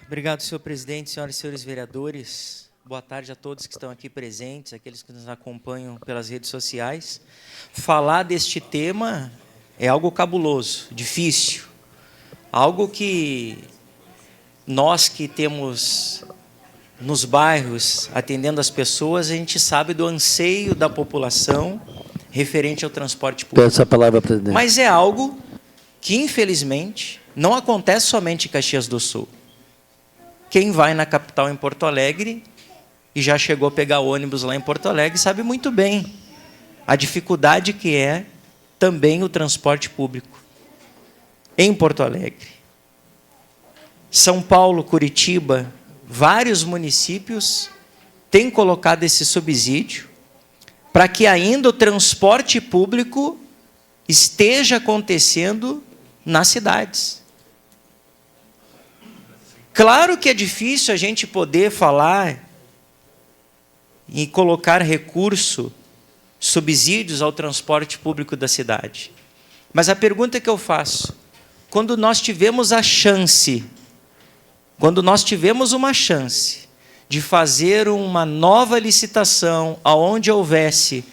Obrigado, senhor presidente, senhoras e senhores vereadores. Boa tarde a todos que estão aqui presentes, aqueles que nos acompanham pelas redes sociais. Falar deste tema é algo cabuloso, difícil. Algo que nós que temos nos bairros, atendendo as pessoas, a gente sabe do anseio da população referente ao transporte público. Peço a palavra, presidente. Mas é algo que, infelizmente, não acontece somente em Caxias do Sul. Quem vai na capital, em Porto Alegre, e já chegou a pegar ônibus lá em Porto Alegre, sabe muito bem a dificuldade que é também o transporte público em Porto Alegre. São Paulo, Curitiba, vários municípios têm colocado esse subsídio para que ainda o transporte público esteja acontecendo nas cidades. Claro que é difícil a gente poder falar e colocar recurso, subsídios ao transporte público da cidade. Mas a pergunta que eu faço, quando nós tivemos a chance, quando nós tivemos uma chance de fazer uma nova licitação, onde houvesse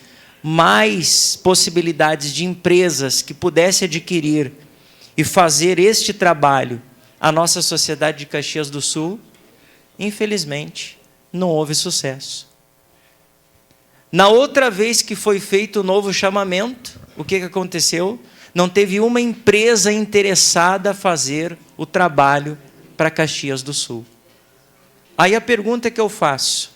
mais possibilidades de empresas que pudessem adquirir e fazer este trabalho, a nossa sociedade de Caxias do Sul, infelizmente, não houve sucesso. Na outra vez que foi feito o novo chamamento, o que aconteceu? Não teve uma empresa interessada a fazer o trabalho para Caxias do Sul. Aí a pergunta que eu faço,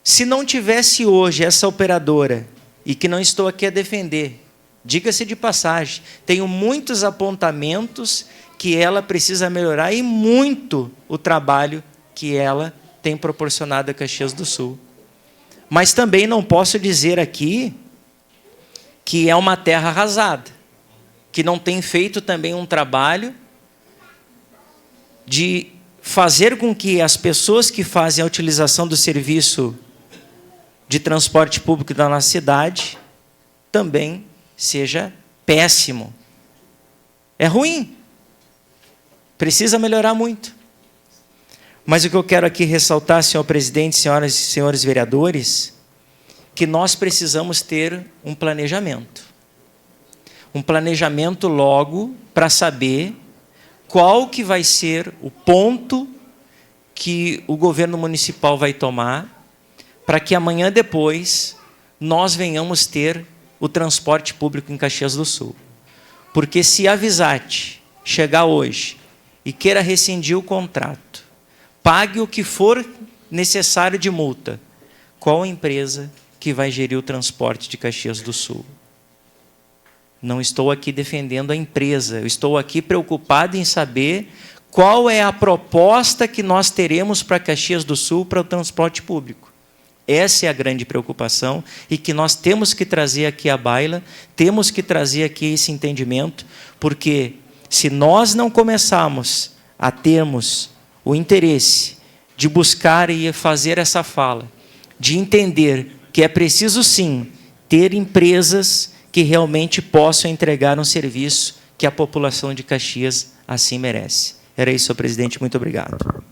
se não tivesse hoje essa operadora, e que não estou aqui a defender, diga-se de passagem, tenho muitos apontamentos que ela precisa melhorar e muito o trabalho que ela tem proporcionado a Caxias do Sul. Mas também não posso dizer aqui que é uma terra arrasada, que não tem feito também um trabalho de fazer com que as pessoas que fazem a utilização do serviço de transporte público da nossa cidade também seja péssimo. É ruim. Precisa melhorar muito. Mas o que eu quero aqui ressaltar, senhor presidente, senhoras e senhores vereadores, que nós precisamos ter um planejamento. Um planejamento logo para saber qual que vai ser o ponto que o governo municipal vai tomar para que amanhã depois nós venhamos ter o transporte público em Caxias do Sul. Porque se a Visat chegar hoje e queira rescindir o contrato, pague o que for necessário de multa, qual a empresa que vai gerir o transporte de Caxias do Sul? Não estou aqui defendendo a empresa, eu estou aqui preocupado em saber qual é a proposta que nós teremos para Caxias do Sul para o transporte público. Essa é a grande preocupação e que nós temos que trazer aqui à baila, temos que trazer aqui esse entendimento, porque se nós não começarmos a termos o interesse de buscar e fazer essa fala, de entender que é preciso sim ter empresas que realmente possam entregar um serviço que a população de Caxias assim merece. Era isso, senhor presidente. Muito obrigado.